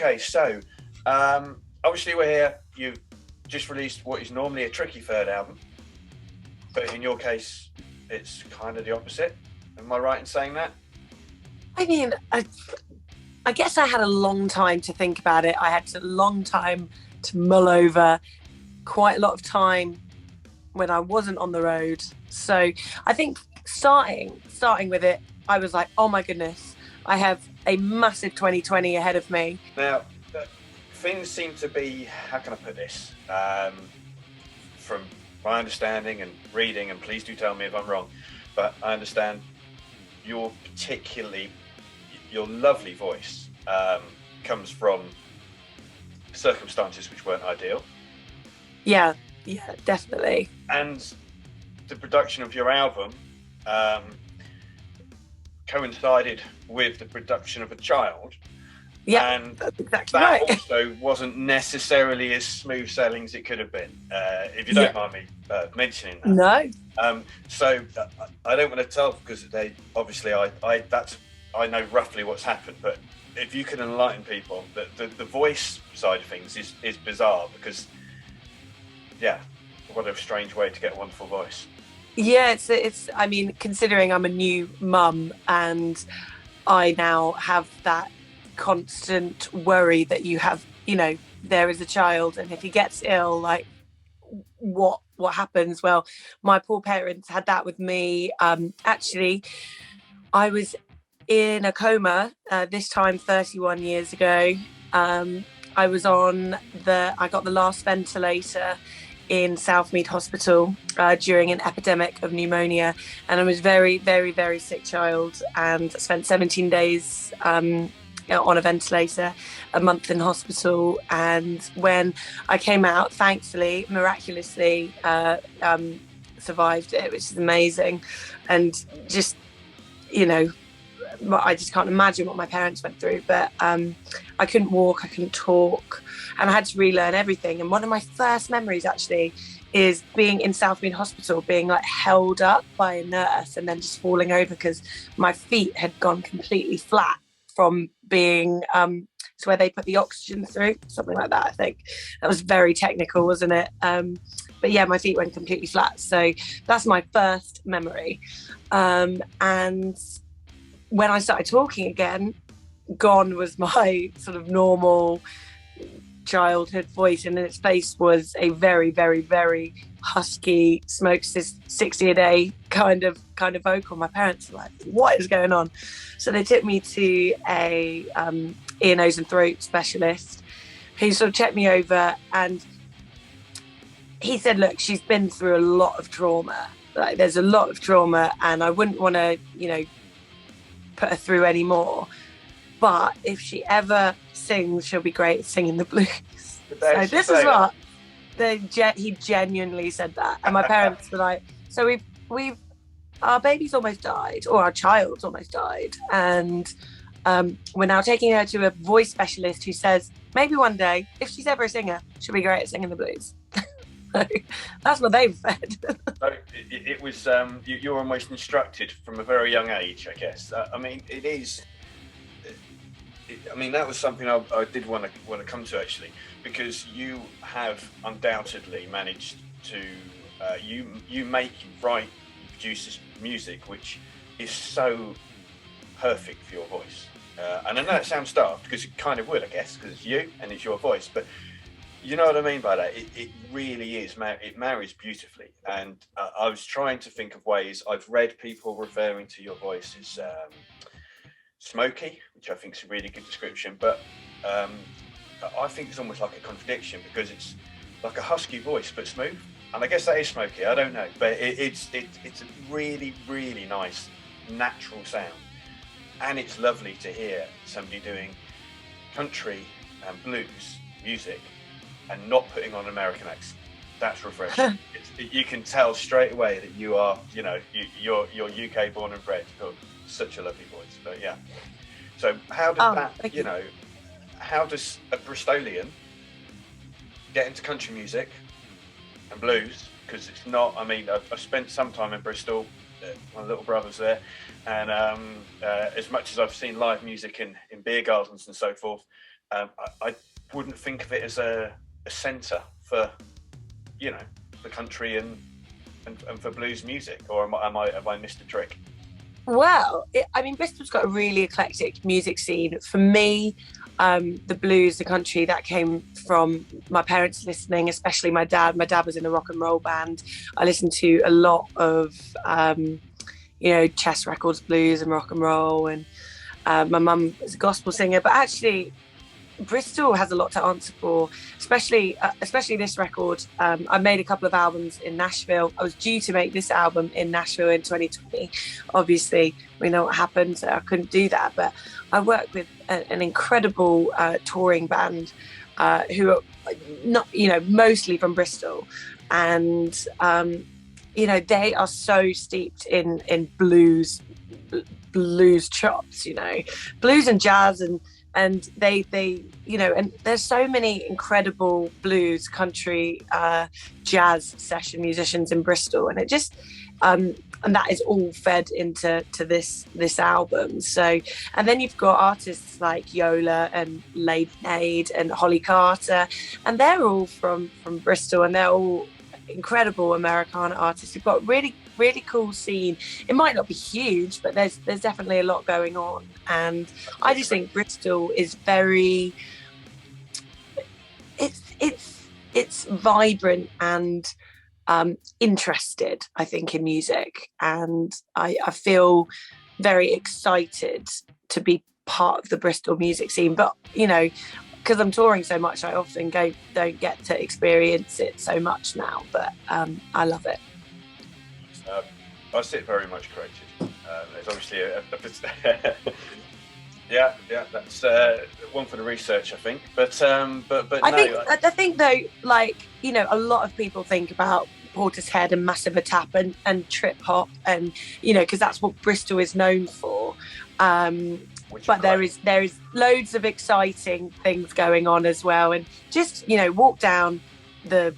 Okay, so obviously we're here. You've just released what is normally a tricky third album, but in your case, it's kind of the opposite. Am I right in saying that? I mean, I guess I had a long time to think about it. I had a long time to mull over, quite a lot of time when I wasn't on the road. So I think starting with it, I was like, oh my goodness, I have a massive 2020 ahead of me. Now, things seem to be, how can I put this? From my understanding and reading, and please do tell me if I'm wrong, but I understand your lovely voice comes from circumstances which weren't ideal. Yeah, definitely. And the production of your album coincided with the production of a child. Yeah, and that's exactly that right. also wasn't necessarily as smooth sailing as it could have been, if you don't mind me mentioning that. No. So I don't want to tell, because they obviously I know roughly what's happened, but if you can enlighten people, the voice side of things is bizarre, because what a strange way to get a wonderful voice. Yeah, it's I mean, considering I'm a new mum and I now have that constant worry that you have, there is a child, and if he gets ill, like what happens? Well, my poor parents had that with me. Actually, I was in a coma this time 31 years ago. I got the last ventilator in Southmead Hospital during an epidemic of pneumonia, and I was very, very, very sick child, and spent 17 days on a ventilator, a month in hospital. And when I came out, thankfully, miraculously, survived it, which is amazing. And just, I just can't imagine what my parents went through. But I couldn't walk, I couldn't talk, and I had to relearn everything. And one of my first memories actually is being in Southmead Hospital, being like held up by a nurse and then just falling over because my feet had gone completely flat from being to where they put the oxygen through, something like that. I think that was very technical, wasn't it? But yeah, my feet went completely flat. So that's my first memory. And when I started talking again, gone was my sort of normal childhood voice, and in its place was a very, very, very husky, smokes 60 a day kind of vocal. My parents were like, what is going on? So they took me to a ear, nose and throat specialist who sort of checked me over, and he said, look, she's been through a lot of trauma. Like, there's a lot of trauma, and I wouldn't want to, put her through anymore. But if she ever sings, she'll be great at singing the blues. So this is what he genuinely said that, and my parents were like, "So we've our baby's almost died, or our child's almost died, and we're now taking her to a voice specialist who says maybe one day, if she's ever a singer, she'll be great at singing the blues." So that's what they've said. So it was you're almost instructed from a very young age, I guess. I mean, it is. I mean, that was something I did want to come to, actually, because you have undoubtedly managed to you make, you write, you produce this music which is so perfect for your voice. And I know it sounds daft, because it kind of would, I guess, because it's you and it's your voice, but you know what I mean by that. It really is. It marries beautifully. And I was trying to think of ways. I've read people referring to your voice as smoky, which I think is a really good description, but I think it's almost like a contradiction, because it's like a husky voice but smooth, and I guess that is smoky, I don't know, but it's a really, really nice natural sound, and it's lovely to hear somebody doing country and blues music and not putting on an American accent. That's refreshing. You can tell straight away that you are, you're UK born and bred. You've got such a lovely voice. But yeah. So how did how does a Bristolian get into country music and blues? Because it's not, I mean, I've spent some time in Bristol. My little brother's there. And as much as I've seen live music in beer gardens and so forth, I wouldn't think of it as a centre for, you know, the country and for blues music, or have I missed a trick? Well, I mean, Bristol's got a really eclectic music scene. For me, the blues, the country, that came from my parents listening, especially my dad. My dad was in a rock and roll band. I listened to a lot of, Chess Records blues and rock and roll. And my mum was a gospel singer. But actually, Bristol has a lot to answer for, especially this record. I made a couple of albums in Nashville. I was due to make this album in Nashville in 2020. Obviously, we know what happened, so I couldn't do that. But I worked with an incredible touring band who are not, mostly from Bristol, and they are so steeped in blues chops, blues and jazz and they and there's so many incredible blues, country, jazz session musicians in Bristol, and it just and that is all fed into this album. So, and then you've got artists like Yola and Lemonade and Holly Carter, and they're all from Bristol, and they're all incredible Americana artists. You've got really cool scene. It might not be huge, but there's definitely a lot going on, and I just think Bristol is very it's vibrant and interested, I think, in music, and I feel very excited to be part of the Bristol music scene. But because I'm touring so much, I often don't get to experience it so much now, but I love it. I sit very much corrected. There's obviously yeah, that's one for the research, I think. But I think though, a lot of people think about Portishead and Massive Attack and trip hop, and because that's what Bristol is known for. But there is loads of exciting things going on as well, and just walk down the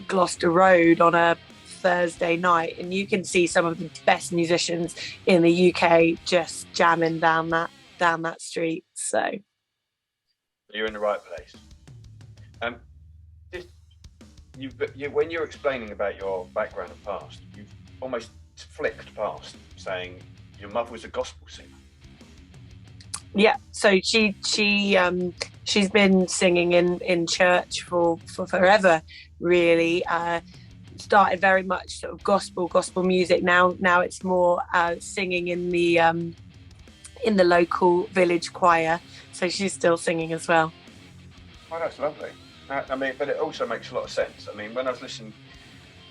Gloucester Road on a Thursday night and you can see some of the best musicians in the UK just jamming down that street. So you're in the right place. When you're explaining about your background and past, you've almost flicked past saying your mother was a gospel singer. Yeah, so she's been singing in church for forever, really. Started very much sort of gospel music. Now it's more singing in the local village choir. So she's still singing as well. Oh, that's lovely. I mean, but it also makes a lot of sense. I mean, when I was listening,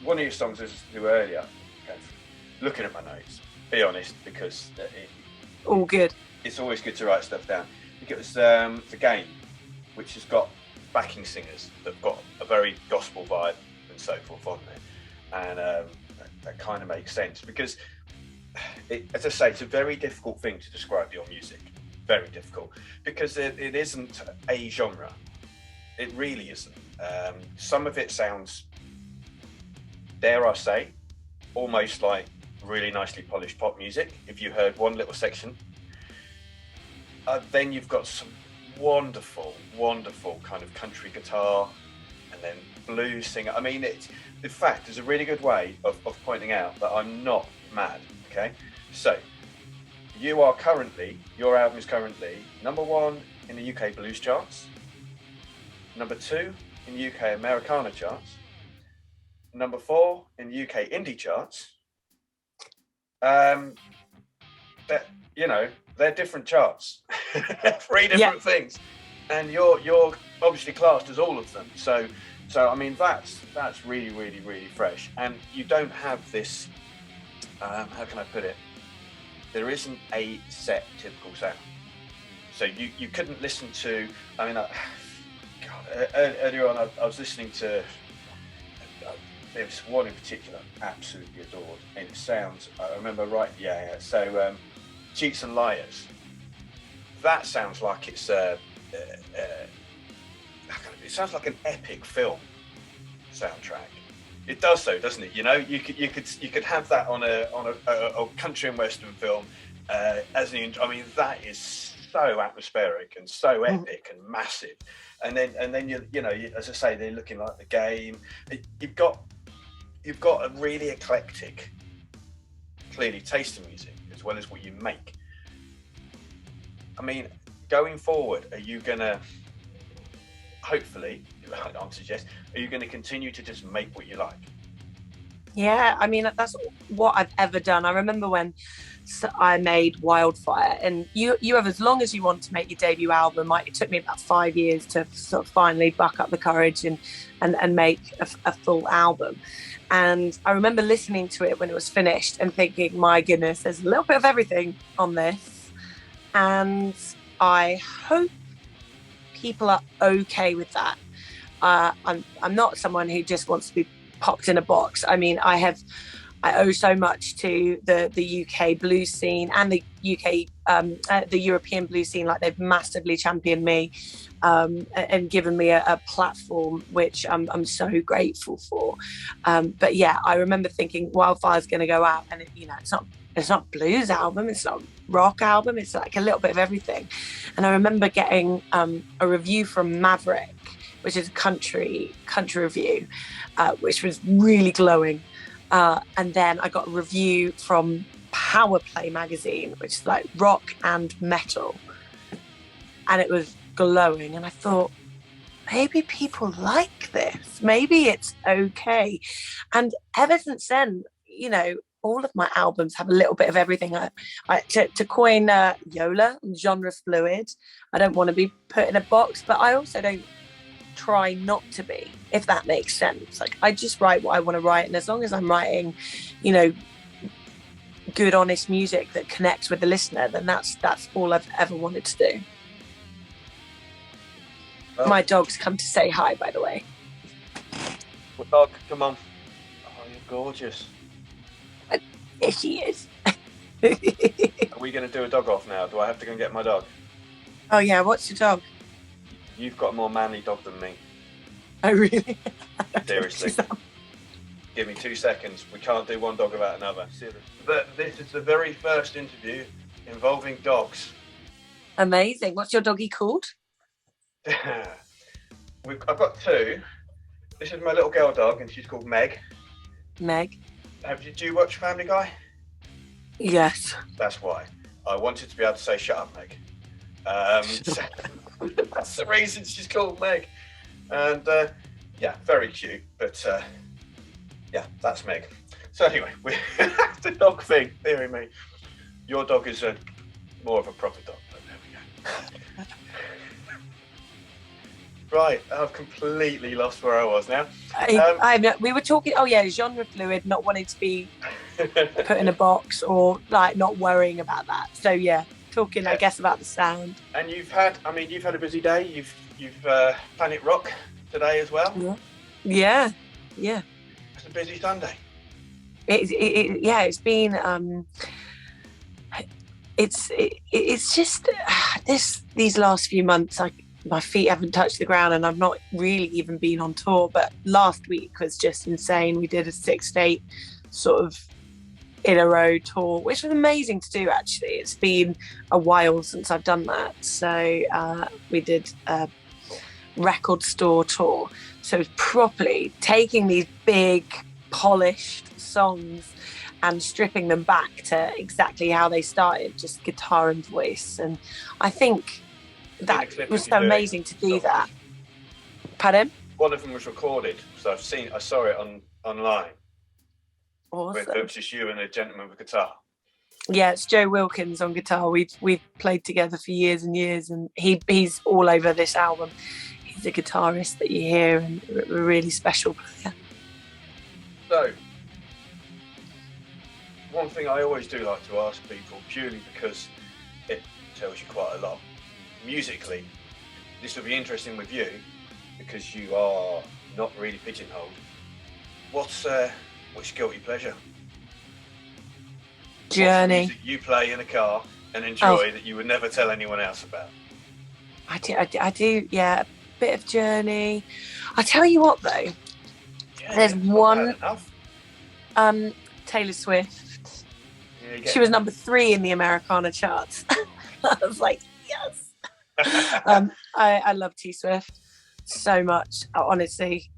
one of your songs I listened to earlier, looking at my notes, be honest, because all good. It's always good to write stuff down. I think it was The Game, which has got backing singers that've got a very gospel vibe and so forth on there. And that kind of makes sense because, as I say, it's a very difficult thing to describe your music. Very difficult. Because it isn't a genre. It really isn't. Some of it sounds, dare I say, almost like really nicely polished pop music, if you heard one little section. Then you've got some wonderful kind of country guitar and then blues singer. I mean, in fact, there's a really good way of pointing out that I'm not mad, okay? So, your album is currently #1 in the UK blues charts, #2 in the UK Americana charts, #4 in the UK indie charts. They're different charts, 3 different things, and you're obviously classed as all of them. So I mean that's really, really, really fresh, and you don't have this. How can I put it? There isn't a set typical sound. So you couldn't listen to. I mean, earlier on I was listening to. There was one in particular, absolutely adored, and it sounds. I remember right. Yeah. So. Cheats and Liars. That sounds like it's it sounds like an epic film soundtrack. It does so, doesn't it? You could have that on a country and western film. I mean, that is so atmospheric and so epic and massive, and then you know, as I say, they're looking like The Game. You've got a really eclectic, clearly taste in music as well as what you make. I mean, going forward, are you gonna, hopefully, the answer is yes, are you gonna continue to just make what you like? Yeah, I mean, that's what I've ever done. I remember when I made Wildfire, and you have as long as you want to make your debut album. It took me about 5 years to sort of finally buck up the courage and make a full album. And I remember listening to it when it was finished and thinking, my goodness, there's a little bit of everything on this. And I hope people are okay with that. I'm not someone who just wants to be popped in a box. I mean, I owe so much to the UK blues scene and the the European blues scene. Like, they've massively championed me and given me a platform, which I'm so grateful for. But yeah, I remember thinking Wildfire's going to go out, and it's not a blues album, it's not a rock album, it's like a little bit of everything. And I remember getting a review from Maverick, which is a country review, which was really glowing. And then I got a review from Power Play magazine, which is like rock and metal. And it was glowing. And I thought, maybe people like this. Maybe it's okay. And ever since then, all of my albums have a little bit of everything. To coin Yola, I'm genre fluid. I don't want to be put in a box, but I also don't try not to be, if that makes sense. Like, I just write what I want to write, and as long as I'm writing, good, honest music that connects with the listener, then that's all I've ever wanted to do. Oh. My dog's come to say hi, by the way. Well, dog, come on. Oh, you're gorgeous. Here she is. Are we going to do a dog off now? Do I have to go and get my dog? Oh yeah, what's your dog? You've got a more manly dog than me. Oh, really? Seriously. Give me 2 seconds. We can't do one dog without another. But this is the very first interview involving dogs. Amazing. What's your doggy called? I've got two. This is my little girl dog, and she's called Meg. Meg. Do you watch Family Guy? Yes. That's why. I wanted to be able to say, shut up, Meg. So that's the reason she's called Meg. And yeah, very cute. But yeah, that's Meg. So anyway, the dog thing, dearie me. Your dog is more of a proper dog, but there we go. Right, I've completely lost where I was now. We were talking, genre fluid, not wanting to be put in a box, or like not worrying about that. So yeah, talking, I guess, about the sound. And you've had a busy day. You've Planet Rock today as well. Yeah. It's a busy Sunday. It's been. It's just these last few months, my feet haven't touched the ground, and I've not really even been on tour. But last week was just insane. We did a 6-date sort of in a row tour, which was amazing to do, actually. It's been a while since I've done that. So we did a record store tour. So properly taking these big, polished songs and stripping them back to exactly how they started, just guitar and voice. And I think that was so amazing to do that. Pardon? One of them was recorded, so I saw it online. Awesome. It was just you and a gentleman with guitar. Yeah, it's Joe Wilkins on guitar. We've played together for years and years, and he's all over this album. He's a guitarist that you hear, and a really special player. So, one thing I always do like to ask people, purely because it tells you quite a lot. Musically, this will be interesting with you because you are not really pigeonholed. What's your guilty pleasure? Journey. What's the music you play in a car and enjoy that you would never tell anyone else about? I do, yeah, a bit of Journey. I tell you what though, there's one. Taylor Swift. Yeah, she was number 3 in the Americana charts. I was like, Yes. I love T Swift so much, honestly.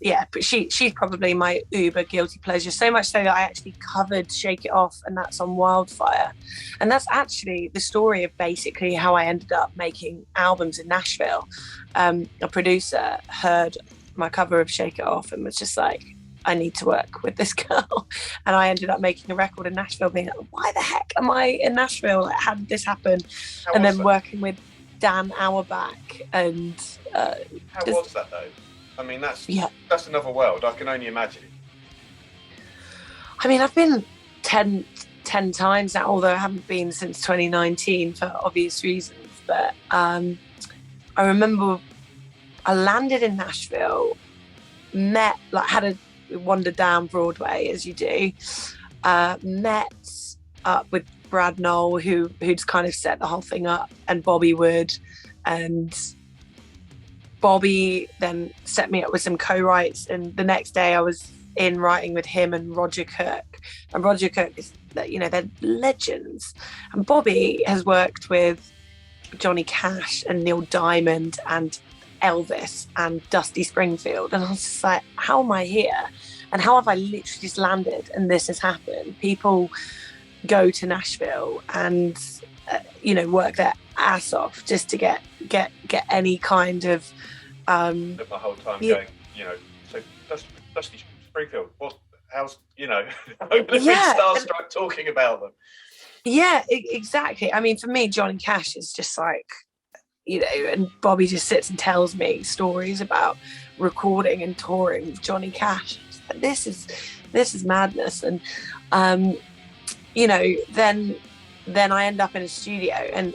Yeah, but she's probably my uber guilty pleasure, so much so that I actually covered Shake It Off, and that's on Wildfire. And that's actually the story of basically how I ended up making albums in Nashville. A producer heard my cover of Shake It Off and was just like, I need to work with this girl. And I ended up making a record in Nashville, being like, why the heck am I in Nashville? Like, how did this happen? And then working with Dan Auerbach. And how was that though? I mean, that's another world. I can only imagine. I mean, I've been 10 times now, although I haven't been since 2019 for obvious reasons. But I remember I landed in Nashville, wandered down Broadway as you do, met up with Brad Knoll, who'd kind of set the whole thing up, and Bobby Wood, and Bobby then set me up with some co-writes, and the next day I was in writing with him and Roger Kirk. And Roger Kirk is, they're legends. And Bobby has worked with Johnny Cash and Neil Diamond and Elvis and Dusty Springfield. And I was just like, how am I here? And how have I literally just landed and this has happened? People go to Nashville and, work their ass off just to get any kind of my whole time going, so Dusty Springfield, how's I've been starstruck talking about them. Yeah, exactly. I mean, for me, Johnny Cash is just like, and Bobby just sits and tells me stories about recording and touring with Johnny Cash. This is madness. And then I end up in a studio, and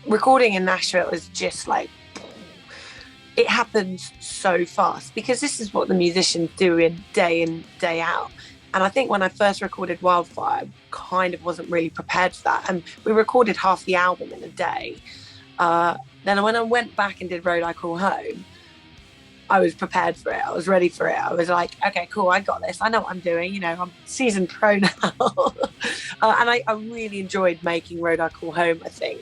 recording in Nashville is just like, it happens so fast because this is what the musicians do in, day out. And I think when I first recorded Wildfire, I kind of wasn't really prepared for that. And we recorded half the album in a day. Then when I went back and did Road I Call Home, I was prepared for it. I was ready for it. I was like, okay, cool, I got this. I know what I'm doing. I'm seasoned pro now. And I really enjoyed making Road I Call Home, I think.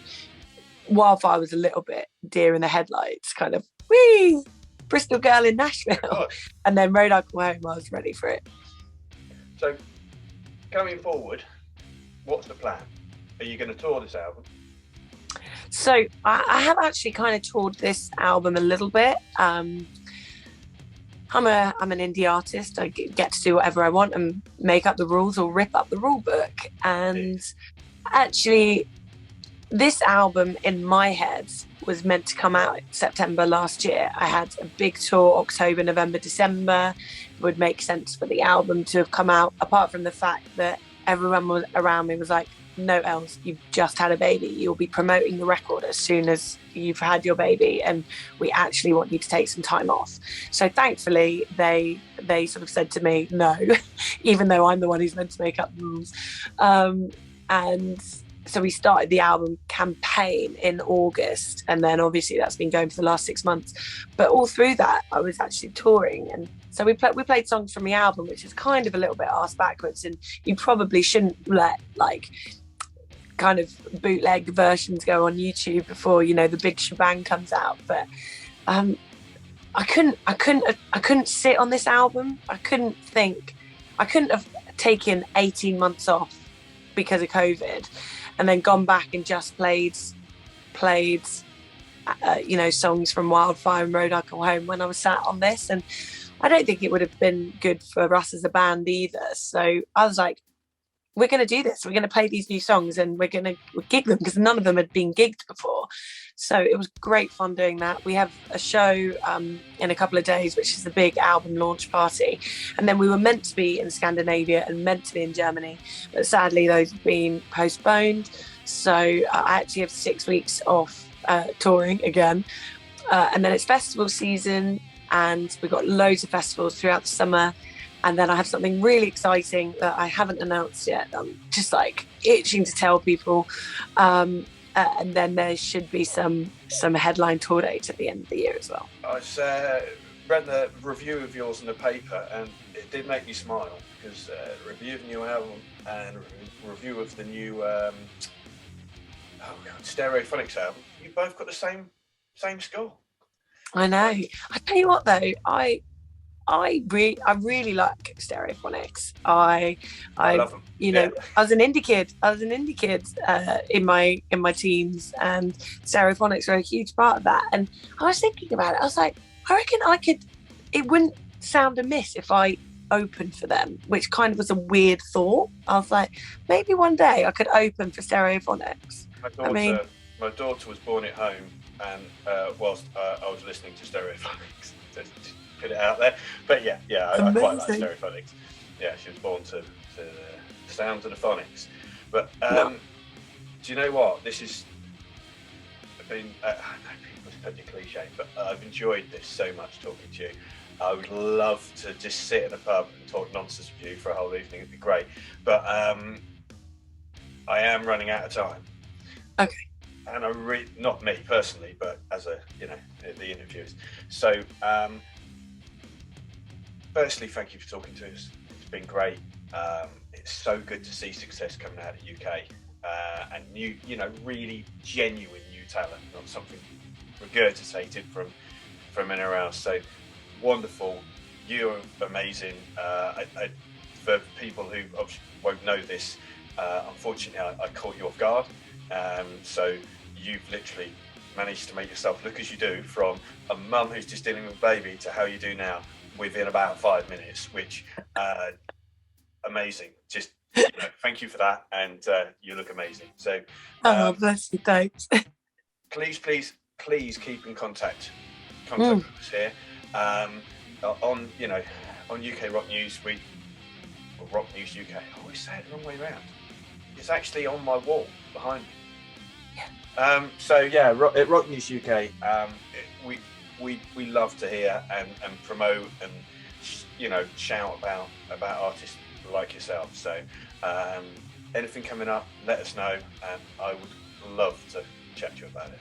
Wildfire was a little bit deer in the headlights, kind of, whee, Bristol girl in Nashville. And then Road I Call Home, I was ready for it. So, going forward, what's the plan? Are you going to tour this album? So, I have actually kind of toured this album a little bit. I'm an indie artist. I get to do whatever I want and make up the rules or rip up the rule book. And actually, this album in my head was meant to come out in September last year. I had a big tour, October, November, December. It would make sense for the album to have come out, apart from the fact that everyone around me was like, no, Els, you've just had a baby. You'll be promoting the record as soon as you've had your baby, and we actually want you to take some time off. So thankfully, they sort of said to me, no, even though I'm the one who's meant to make up the rules. And so we started the album campaign in August, and then obviously that's been going for the last 6 months. But all through that, I was actually touring, and so we played songs from the album, which is kind of a little bit arse backwards, and you probably shouldn't let kind of bootleg versions go on YouTube before the big shebang comes out. But I couldn't sit on this album. I couldn't have taken 18 months off because of COVID and then gone back and just played songs from Wildfire and Road I Call Home when I was sat on this. And I don't think it would have been good for us as a band either. So I was like, we're going to do this. We're going to play these new songs and we're going to gig them, because none of them had been gigged before. So it was great fun doing that. We have a show in a couple of days, which is the big album launch party. And then we were meant to be in Scandinavia and meant to be in Germany, but sadly those have been postponed. So I actually have 6 weeks off touring again. And then it's festival season, and we've got loads of festivals throughout the summer. And then I have something really exciting that I haven't announced yet. I'm just itching to tell people. And then there should be some headline tour dates at the end of the year as well. I read the review of yours in the paper, and it did make me smile, because review of the new album and review of the new Oh God, Stereophonics album. You both got the same score. I know. I tell you what though, I really like Stereophonics. I love them. You know, I was an indie kid in my teens, and Stereophonics are a huge part of that. And I was thinking about it. I was like, I reckon I could. It wouldn't sound amiss if I opened for them, which kind of was a weird thought. I was like, maybe one day I could open for Stereophonics. My daughter was born at home, and whilst I was listening to Stereophonics, to put it out there. But I quite like Stereophonics. Yeah, she was born to the sounds of the phonics. But do you know what? This is been. I know people such a cliche, but I've enjoyed this so much talking to you. I would love to just sit in a pub and talk nonsense with you for a whole evening. It'd be great. But I am running out of time. Okay. And not me personally, but as the interviewers. So, firstly, thank you for talking to us. It's been great. It's so good to see success coming out of the UK and new, really genuine new talent, not something regurgitated from anywhere else. So wonderful. You're amazing. For people who won't know this, unfortunately, I caught you off guard. So you've literally managed to make yourself look as you do, from a mum who's just dealing with a baby to how you do now within about 5 minutes, which amazing. Just thank you for that, and you look amazing. So bless you, thanks. please keep in contact with us here on UK Rock News. Or Rock News UK. I always say it the wrong way around. It's actually on my wall behind me. At Rock News UK, we love to hear and promote and shout about artists like yourself. So anything coming up, let us know, and I would love to chat to you about it.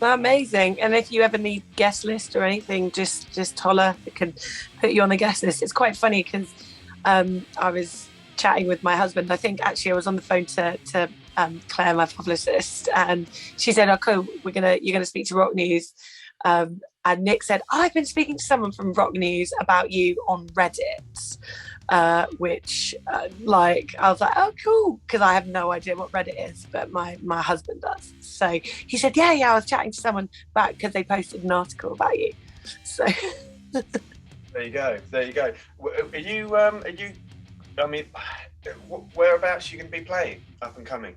Amazing. And if you ever need guest list or anything, just holler. I can put you on the guest list. It's quite funny because I was chatting with my husband. I think actually I was on the phone to Claire, my publicist, and she said, "Oh, cool, you're gonna speak to Rock News." And Nick said, "I've been speaking to someone from Rock News about you on Reddit," which I was like, "Oh, cool," because I have no idea what Reddit is, but my husband does. So he said, "Yeah, I was chatting to someone back because they posted an article about you." So there you go. Are you? I mean, whereabouts are you going to be playing up and coming?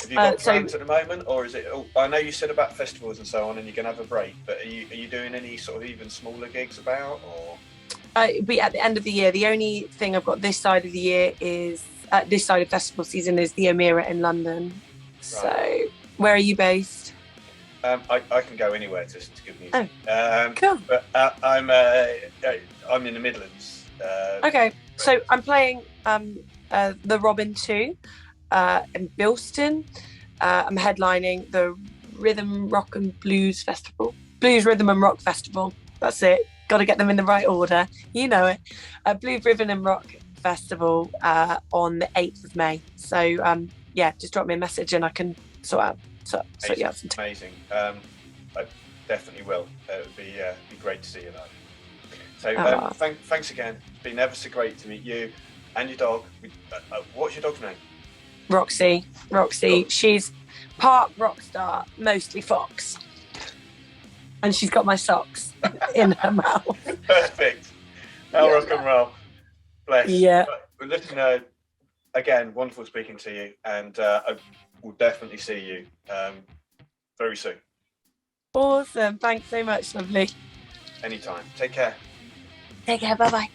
Have you got plans at the moment, or is it? I know you said about festivals and so on, and you're going to have a break. But are you doing any sort of even smaller gigs about, or? It'll be at the end of the year. The only thing I've got this side of the year is this side of festival season is the Omira in London. Right. So where are you based? I can go anywhere to give music. Oh, cool. But I'm in the Midlands. Okay, so I'm playing the Robin 2 in Bilston. I'm headlining the Rhythm, Rock and Blues Festival. Blues, Rhythm and Rock Festival. That's it. Got to get them in the right order. You know it. Blues, Rhythm and Rock Festival on the 8th of May. So, just drop me a message and I can sort you out some time. Amazing. I definitely will. It would be great to see you live. So thanks again. It's been ever so great to meet you and your dog. What's your dog's name? Roxy. Oh. She's part rock star, mostly fox. And she's got my socks in her mouth. Perfect. Rock and roll. Bless. Yeah. But listen, again, wonderful speaking to you, and I will definitely see you very soon. Awesome. Thanks so much, lovely. Anytime. Take care. Take care. Bye-bye.